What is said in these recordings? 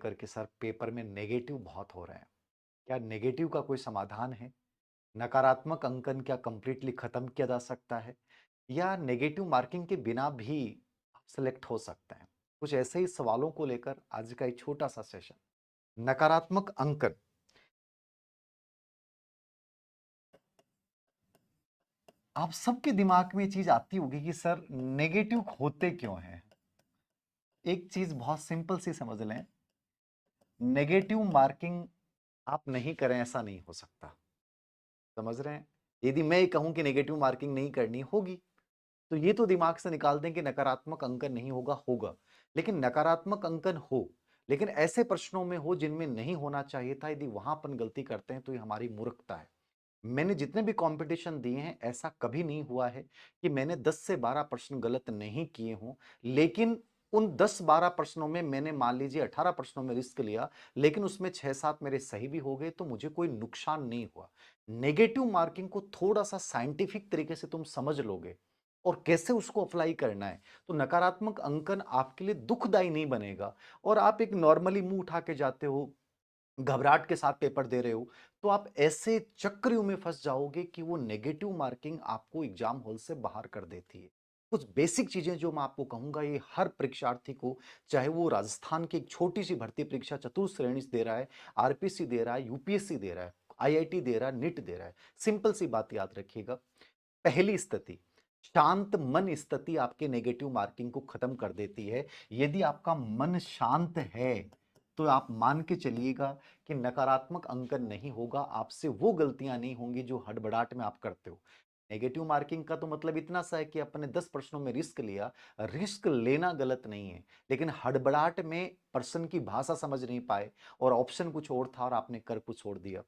लेकर कि sir paper में नेगेटिव बहुत हो रहे हैं। क्या नेगेटिव का कोई समाधान है? नकारात्मक अंकन क्या कंप्लीटली खत्म किया जा सकता है? या नेगेटिव मार्किंग के बिना भी सिलेक्ट हो सकते हैं? कुछ ऐसे ही सवालों को लेकर आज का एक छोटा-सा सेशन। नकारात्मक अंकन। आप सबके दिमाग में ये चीज़ आती होगी कि सर नेगेटिव होते क्यों हैं? एक चीज़ बहुत सिंपल सी समझ लें, नेगेटिव मार्किंग आप नहीं करें ऐसा नहीं हो सकता। समझ रहे हैं? यदि मैं ये कहूँ कि नेगेटिव मार्किंग नहीं करनी होगी, तो ये तो दिमाग से निकाल दें कि नकारात्मक अंकन नहीं होगा, होगा। लेकिन नकारात्मक अंकन हो, लेकिन ऐसे प्रश्नों में हो जिनमें नहीं होना चाहिए था, यदि वहाँ अपन गलती करते हैं तो ये हमारी मूर्खता है। मैंने जितने भी कॉम्पिटिशन दिए हैं, ऐसा कभी नहीं हुआ है कि मैंने 10 से 12 प्रश्न गलत नहीं किए हों, लेकिन उन 10-12 प्रश्नों में मैंने मान लीजिए 18 प्रश्नों में रिस्क लिया, लेकिन उसमें 6-7 मेरे सही भी हो गए, तो मुझे कोई नुकसान नहीं हुआ। नेगेटिव मार्किंग को थोड़ा-सा साइंटिफिक तरीके से तुम समझ लोगे और कैसे उसको अप्लाई करना है, तो नकारात्मक अंकन आपके लिए दुखदायी नहीं बनेगा और आप एक नॉर्मली मुँह उठा के जाते हो, घबराहट के साथ पेपर दे रहे हो, तो आप ऐसे चक्रव्यूह में फँस जाओगे कि वो नेगेटिव मार्किंग आपको एग्ज़ाम हॉल से बाहर कर देती है। कुछ बेसिक चीज़ें जो मैं आपको कहूँगा ये हर परीक्षार्थी को, चाहे वो राजस्थान की एक छोटी-सी भर्ती परीक्षा चतुश्रेणी दे रहा है, आरपीसी दे रहा है, यूपीएससी दे रहा है, आईआईटी दे रहा है, नीट दे रहा है। सिंपल सी बात याद रखिएगा, पहली स्थिति, शांत मन स्थिति आपके नेगेटिव मार्किंग को खत्म कर देती है। यदि आपका मन शांत है, तो आप मान के चलिएगा कि नकारात्मक अंकन नहीं होगा, आपसे वो गलतियां नहीं होंगी जो हड़बड़ाहट में आप करते हो। नेगेटिव मार्किंग का तो मतलब इतना सा है कि अपने 10 प्रश्नों में रिस्क लिया, रिस्क लेना गलत नहीं है, लेकिन हड़बड़ाहट में पर्सन की भाषा समझ नहीं पाए और ऑप्शन कुछ और था और आपने कर कुछ और दिया।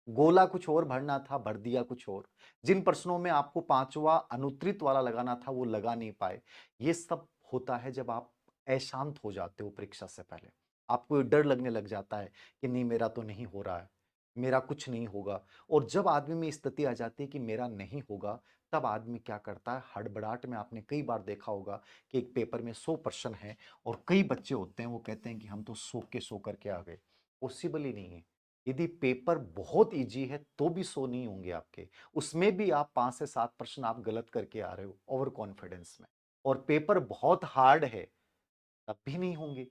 गोला कुछ और भरना था, भर दिया कुछ और। जिन प्रश्नों में आपको 5वां अनुत्तरित वाला लगाना था, वो लगा नहीं पाए। ये सब होता है जब आप अशांत हो जाते हो परीक्षा से पहले। आपको ये डर लगने लग जाता है कि नहीं मेरा तो नहीं हो रहा है, मेरा कुछ नहीं होगा और जब आदमी में स्थिति आ जाती है कि मेरा नहीं होगा, तब आदमी क्या करता है, हड़बड़ाहट में आपने कई बार देखा होगा कि एक पेपर में 100 प्रश्न हैं और कई बच्चे होते हैं, वो कहते हैं कि हम तो सो के सो करके आ गए। पॉसिबल ही नहीं है। यदि पेपर बहुत ईज़ी है तो भी 100 नहीं होंगे आपके। उसमें भी आप 5 से 7 प्रश्न आप गलत करके आ रहे हो ओवर कॉन्फिडेंस में और पेपर बहुत हार्ड है, तब भी नहीं होंगे।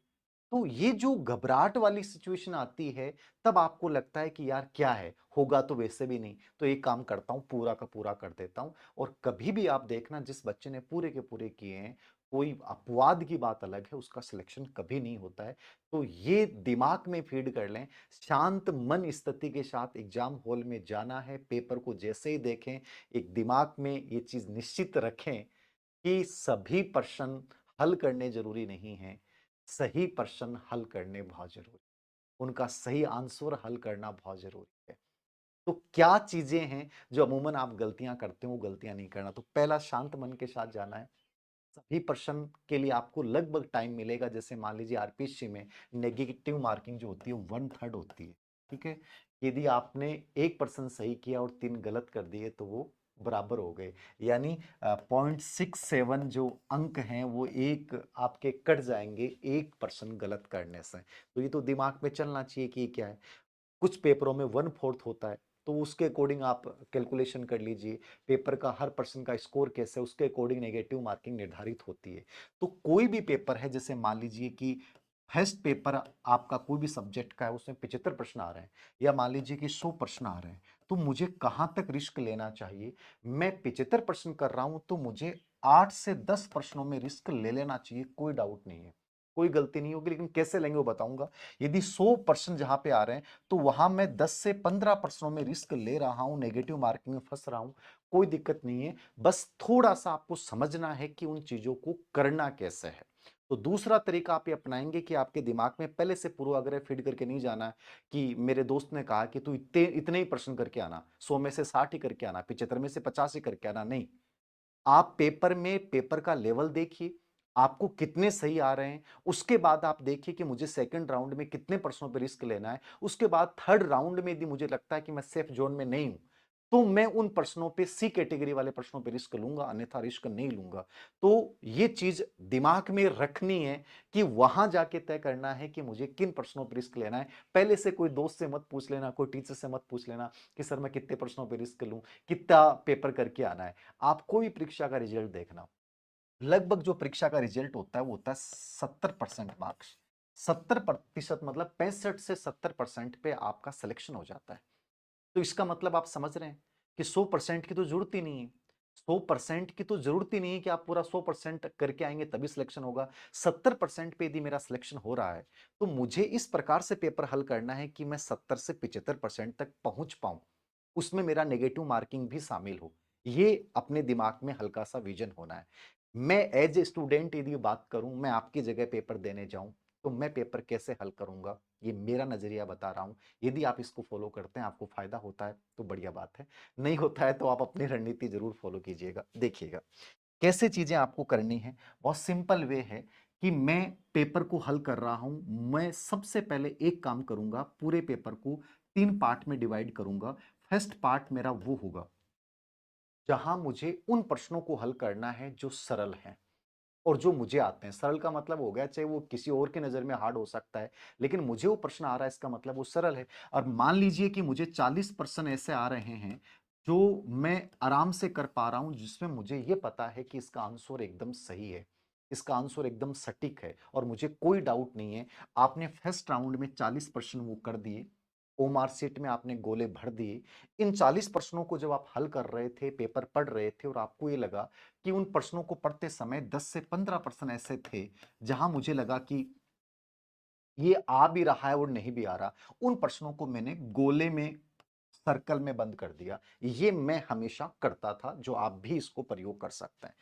तो ये जो घबराहट वाली सिचुएशन आती है, तब आपको लगता है कि यार क्या है, होगा तो वैसे भी नहीं, तो एक काम करता हूँ पूरा का पूरा कर देता हूँ और कभी भी आप देखना जिस बच्चे ने पूरे के पूरे किए हैं, कोई अपवाद की बात अलग है, उसका सिलेक्शन कभी नहीं होता है। तो ये दिमाग में फीड कर लें, शांत मन स्थिति के साथ एग्ज़ाम हॉल में जाना है, पेपर को जैसे ही देखें, एक दिमाग में ये चीज़ निश्चित रखें कि सभी प्रश्न हल करने ज़रूरी नहीं हैं, सही प्रश्न हल करने बहुत ज़रूरी, उनका सही आंसर हल करना बहुत ज़रूरी है। तो क्या चीज़ें हैं जो अमूमन आप गलतियाँ करते हो, वो गलतियाँ नहीं करना? तो पहला शांत मन के साथ जाना है। सभी प्रश्न के लिए आपको लगभग टाइम मिलेगा, जैसे मान लीजिए आरपीसी में नेगेटिव मार्किंग जो होती है 1/3 होती है, ठीक है? यदि आपने 1 प्रश्न सही किया और 3 गलत कर दिए तो वो बराबर हो गए। यानी 0.67 जो अंक हैं वो एक आपके कट जाएँगे 1 प्रश्न गलत करने से। तो ये तो दिमाग में चलना चाहिए कि ये क्या है? कुछ पेपरों में 1/4 होता है, तो उसके अकॉर्डिंग आप कैलकुलेशन कर लीजिए। पेपर का हर पर्सन का स्कोर कैसे है, उसके अकॉर्डिंग नेगेटिव मार्किंग निर्धारित होती है। तो कोई भी पेपर है, जैसे मान लीजिए कि फर्स्ट पेपर आपका कोई भी सब्जेक्ट का है, उसमें 75 प्रश्न आ रहे हैं या मान लीजिए कि 100 प्रश्न आ रहे हैं, तो मुझे कहाँ तक रिस्क लेना चाहिए? मैं 75 प्रश्न कर रहा हूँ, तो मुझे 8 से 10 प्रश्नों में रिस्क ले लेना चाहिए, कोई डाउट नहीं है। कोई गलती नहीं होगी, लेकिन कैसे लेंगे वो बताऊँगा। यदि 100 प्रश्न जहाँ पे आ रहे हैं, तो वहां मैं 10 से 15 प्रश्नों में रिस्क ले रहा हूं, नेगेटिव मार्किंग में फंस रहा हूं, कोई दिक्कत नहीं है। बस थोड़ा सा आपको समझना है कि उन चीजों को करना कैसे है। तो दूसरा तरीका आप ये अपनाएंगे कि आपके दिमाग में पहले से पूर्वाग्रह फीड करके नहीं जाना है कि मेरे दोस्त ने कहा कि तू इतने इतने ही प्रश्न करके आना, 100 में से 60 ही करके आना, 75 में से 50 ही करके आना। नहीं, आप पेपर में पेपर का लेवल देखिए, आपको कितने सही आ रहे हैं, उसके बाद आप देखिए कि मुझे सेकंड राउंड में कितने प्रश्नों पे रिस्क लेना है, उसके बाद थर्ड राउंड में यदि मुझे लगता है कि मैं सेफ ज़ोन में नहीं हूँ, तो मैं उन प्रश्नों पे, सी कैटेगरी वाले प्रश्नों पे रिस्क लूंगा, अन्यथा रिस्क नहीं लूंगा। तो ये चीज दिमाग में रखनी है कि वहां जाके तय करना है कि मुझे किन प्रश्नों पे रिस्क लेना है। पहले से कोई दोस्त से मत पूछ लेना, कोई टीचर से मत पूछ लेना कि सर मैं कितने प्रश्नों पे रिस्क लूं, कितना पेपर करके आना है। आप कोई परीक्षा का रिजल्ट देखना, लगभग जो परीक्षा का रिजल्ट होता है वो होता है 70% मार्क्स। 70% मतलब 65 से 70% पे आपका सिलेक्शन हो जाता है। तो इसका मतलब आप समझ रहे हैं कि 100% की तो जरूरत ही नहीं है। 100% की तो जरूरत ही नहीं है कि आप पूरा 100% करके आएंगे तभी सिलेक्शन होगा। 70% पे यदि मेरा सिलेक्शन हो रहा है तो मुझे इस प्रकार से पेपर हल करना है कि मैं 70 से 75% तक पहुंच पाऊं, उसमें मेरा नेगेटिव मार्किंग भी शामिल हो। ये अपने दिमाग में हल्का सा विजन होना है। मैं एज ए स्टूडेंट यदि बात करूं, मैं आपकी जगह पेपर देने जाऊं तो मैं पेपर कैसे हल करूंगा, ये मेरा नजरिया बता रहा हूं। यदि आप इसको फॉलो करते हैं, आपको फायदा होता है तो बढ़िया बात है, नहीं होता है तो आप अपनी रणनीति जरूर फॉलो कीजिएगा। देखिएगा कैसे चीजें आपको करनी है। बहुत सिंपल वे है कि मैं पेपर को हल कर रहा हूं। मैं सबसे पहले एक काम करूंगा, पूरे पेपर को 3 पार्ट में डिवाइड करूंगा। फर्स्ट पार्ट मेरा वो होगा जहां मुझे उन प्रश्नों को हल करना है जो सरल हैं और जो मुझे आते हैं। सरल का मतलब हो गया, चाहे वो किसी और की नजर में हार्ड हो सकता है, लेकिन मुझे वो प्रश्न आ रहा है इसका मतलब वो सरल है। और मान लीजिए कि मुझे 40% ऐसे आ रहे हैं जो मैं आराम से कर पा रहा हूं, जिसमें मुझे ये पता है कि इसका आंसर एकदम सही है, इसका आंसर एकदम सटीक है और मुझे कोई डाउट नहीं है। आपने फर्स्ट राउंड में 40% वो कर दिए, ओमार सीट में आपने गोले भर दिए। इन 40 प्रश्नों को जब आप हल कर रहे थे, पेपर पढ़ रहे थे और आपको ये लगा कि उन प्रश्नों को पढ़ते समय 10 से 15% ऐसे थे जहां मुझे लगा कि ये आ भी रहा है और नहीं भी आ रहा, उन प्रश्नों को मैंने गोले में, सर्कल में बंद कर दिया। ये मैं हमेशा करता था, जो आप भी इसको प्रयोग कर सकते हैं।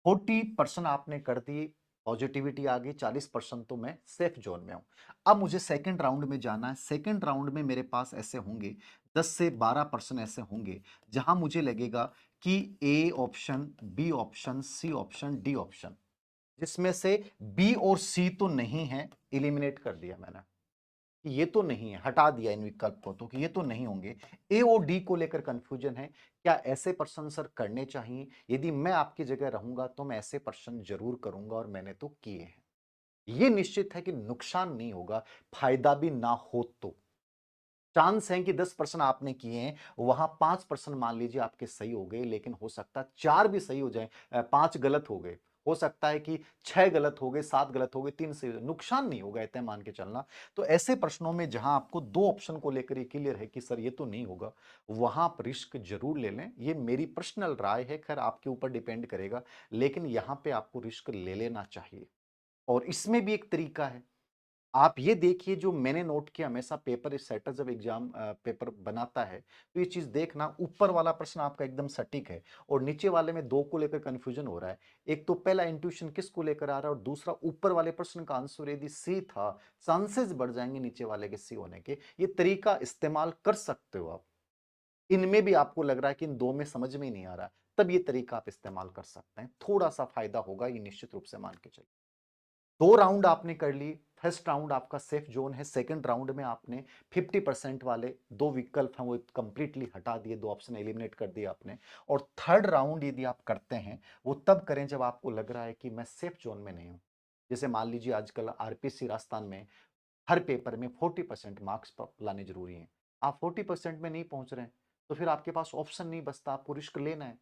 40% आपने कर दिए, पॉजिटिविटी आ गई, 40% तो मैं सेफ जोन में हूं। अब मुझे सेकंड राउंड में जाना है। सेकंड राउंड में मेरे पास ऐसे होंगे 10 से 12% ऐसे होंगे जहां मुझे लगेगा कि A option, B option, C option, D option, जिसमें से बी और सी तो नहीं है, एलिमिनेट कर दिया मैंने, ये तो नहीं है, हटा दिया इन विकल्प को तो कि ये तो नहीं होंगे। ए और डी को लेकर कंफ्यूजन है। क्या ऐसे प्रश्न सर करने चाहिए? यदि मैं आपकी जगह रहूंगा तो मैं ऐसे प्रश्न जरूर करूंगा और मैंने तो किए हैं। ये निश्चित है कि नुकसान नहीं होगा, फायदा भी ना हो तो। चांस है कि 10% आपने किए हैं, वहां 5% मान लीजिए आपके सही हो गए, लेकिन हो सकता है 4 भी सही हो जाए, 5 गलत हो गए, हो सकता है कि 6 गलत हो गए, 7 गलत हो गए, 3 सही हो गए, नुकसान नहीं होगा, इतना मान के चलना। तो ऐसे प्रश्नों में जहां आपको 2 ऑप्शन को लेकर ये क्लियर है कि सर ये तो नहीं होगा, वहां आप रिस्क जरूर ले लें। ये मेरी पर्सनल राय है, खैर आपके ऊपर डिपेंड करेगा, लेकिन यहां पे आपको रिस्क ले लेना चाहिए। और इसमें भी एक तरीका है। आप ये देखिए, जो मैंने नोट किया, हमेशा पेपर सेटर जब एग्जाम पेपर बनाता है तो ये चीज देखना, ऊपर वाला प्रश्न आपका एकदम सटीक है और नीचे वाले में 2 को लेकर कंफ्यूजन हो रहा है। एक तो पहला इंट्यूशन किस को लेकर आ रहा है और दूसरा ऊपर वाले प्रश्न का आंसर यदि सी था, चांसेस बढ़ जाएंगे नीचे वाले के सी होने के। ये तरीका इस्तेमाल कर सकते हो आप। इनमें भी आपको लग रहा है कि इन दो में समझ में ही नहीं आ रहा, तब ये तरीका आप इस्तेमाल कर सकते हैं, थोड़ा सा फायदा होगा, ये निश्चित रूप से मान के चलिए। 2 राउंड आपने कर ली। फर्स्ट राउंड आपका सेफ जोन है। सेकंड राउंड में आपने 50% वाले 2 विकल्प हैं वो कंप्लीटली हटा दिए, 2 ऑप्शन एलिमिनेट कर दिए आपने। और थर्ड राउंड यदि आप करते हैं, वो तब करें जब आपको लग रहा है कि मैं सेफ जोन में नहीं हूं। जैसे मान लीजिए आजकल आरपीसी राजस्थान में हर पेपर में 40% मार्क्स लाने जरूरी हैं। आप 40% में नहीं पहुंच रहे हैं तो फिर आपके पास ऑप्शन नहीं बचता, आपको रिस्क लेना है।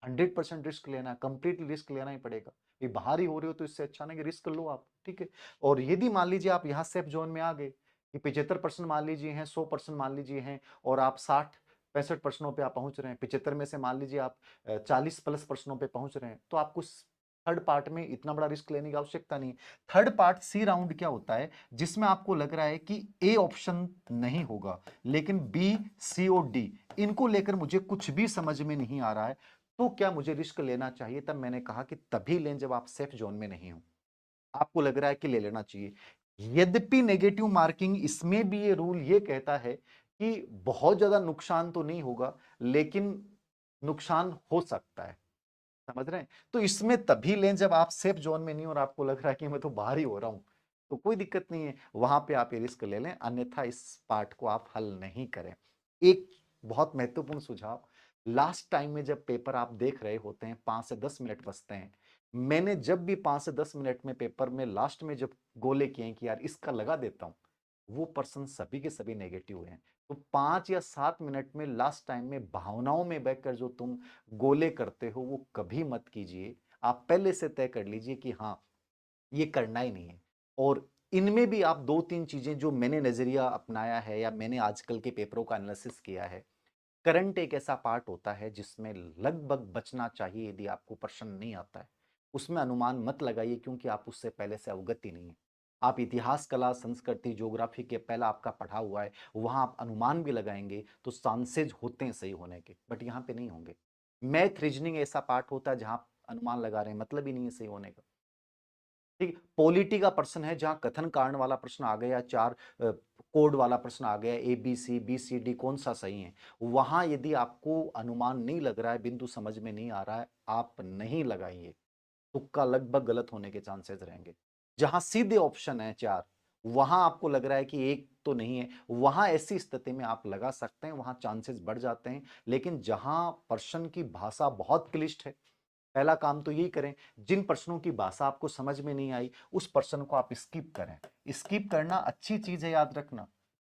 100% रिस्क लेना है, कंप्लीटली रिस्क लेना ही पड़ेगा। ये बाहर ही हो रहे हो तो इससे अच्छा ना कि रिस्क लो आप, ठीक है। और यदि मान लीजिए आप यहाँ सेफ जोन में आ गए कि 75% मान लीजिए हैं, 100% मान लीजिए हैं और आप 60-65 प्रश्नों पे आप पहुंच रहे हैं, 75 में से मान लीजिए आप 40+ प्रश्नों पे पहुंच रहे हैं, तो आपको थर्ड पार्ट में इतना बड़ा रिस्क लेने की आवश्यकता नहीं है। थर्ड पार्ट सी राउंड क्या होता है, जिसमें आपको लग रहा है कि ए ऑप्शन नहीं होगा, लेकिन बी, सी और डी, इनको लेकर मुझे कुछ भी समझ में नहीं आ रहा है, तो क्या मुझे रिस्क लेना चाहिए? तब मैंने कहा कि तभी लें जब आप सेफ जोन में नहीं हो, आपको लग रहा है कि ले लेना चाहिए। यद्यपि नेगेटिव मार्किंग, इसमें भी ये रूल ये कहता है कि बहुत ज्यादा नुकसान तो नहीं होगा, लेकिन नुकसान हो सकता है, समझ रहे हैं? तो इसमें तभी लें जब आप सेफ जोन में नहीं और आपको लग रहा है कि मैं तो बाहर ही हो रहा हूं, तो कोई दिक्कत नहीं है, वहां पे आप ये रिस्क ले लें, अन्यथा इस पार्ट को आप हल नहीं करें। एक बहुत महत्वपूर्ण सुझाव, लास्ट टाइम में जब पेपर आप देख रहे होते हैं, 5 से 10 मिनट बचते हैं। मैंने जब भी 5 से 10 मिनट में पेपर में लास्ट में जब गोले किए हैं कि यार इसका लगा देता हूँ, वो पर्सन सभी के सभी नेगेटिव हैं। तो 5 या 7 मिनट में लास्ट टाइम में भावनाओं में बहकर जो तुम गोले करते हो, वो कभी मत कीजिए। आप पहले से तय कर लीजिए कि हाँ, ये करना ही नहीं है। और इनमें भी आप 2-3 चीज़ें जो मैंने नज़रिया अपनाया है या मैंने आजकल के पेपरों का एनालिसिस किया है। करंट एक ऐसा पार्ट होता है जिसमें लगभग बचना चाहिए यदि आपको प्रश्न नहीं आता है। उसमें अनुमान मत लगाइए क्योंकि आप उससे पहले से अवगत ही नहीं है। आप इतिहास, कला, संस्कृति, ज्योग्राफी के पहला आपका पढ़ा हुआ है, वहाँ आप अनुमान भी लगाएँगे तो चांसेज़ होते हैं सही होने के, बट यहाँ पे नहीं होंगे। मैथ, रीज़निंग ऐसा पार्ट होता है जहाँ आप अनुमान लगा रहे हैं, मतलब ही नहीं है सही होने का। ठीक, पॉलिटी का प्रश्न है जहां कथन कारण वाला प्रश्न आ गया, चार कोड वाला प्रश्न आ गया, A B C B C D कौन सा सही है, वहां यदि आपको अनुमान नहीं लग रहा है, बिंदु समझ में नहीं आ रहा है, आप नहीं लगाइए। तुक्का लगभग गलत होने के चांसेस रहेंगे। जहां सीधे ऑप्शन है चार, वहां आपको लग रहा है कि एक तो नहीं है, वहां ऐसी स्थिति में आप लगा सकते हैं, वहां चांसेस बढ़ जाते हैं। लेकिन जहां प्रश्न की भाषा बहुत क्लिष्ट है, पहला काम तो यही करें, जिन प्रश्नों की भाषा आपको समझ में नहीं आई, उस प्रश्न को आप स्किप करें। स्किप करना अच्छी चीज है, याद रखना।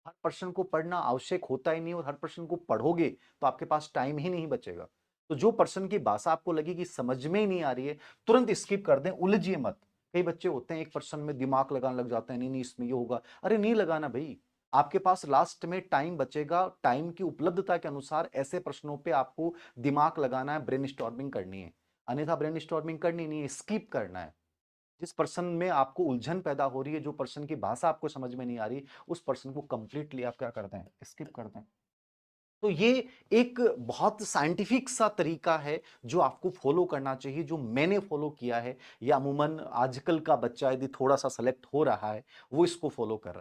हर प्रश्न को पढ़ना आवश्यक होता ही नहीं, और हर प्रश्न को पढ़ोगे तो आपके पास टाइम ही नहीं बचेगा। तो जो प्रश्न की भाषा आपको लगेगी समझ में ही नहीं आ रही है, तुरंत स्किप कर दें, उलझिए मत। कई बच्चे होते हैं एक प्रश्न में दिमाग लगाने लग जाते हैं, नहीं नहीं इसमें ये होगा, अरे नहीं लगाना भाई। आपके पास लास्ट में टाइम बचेगा, टाइम की उपलब्धता के अनुसार ऐसे प्रश्नों पे आपको दिमाग लगाना है, ब्रेनस्टॉर्मिंग करनी है। अन्यथा ब्रेनस्टॉर्मिंग करनी नहीं है, स्किप करना है। जिस पर्सन में आपको उलझन पैदा हो रही है, जो पर्सन की भाषा आपको समझ में नहीं आ रही, उस पर्सन को कंप्लीटली आप क्या कर दें, स्किप कर दें। तो ये एक बहुत साइंटिफिक सा तरीका है जो आपको फॉलो करना चाहिए, जो मैंने फॉलो किया है, या अमूमन आजकल का बच्चा यदि थोड़ा सा सेलेक्ट हो रहा है, वो इसको फॉलो कर रहा है।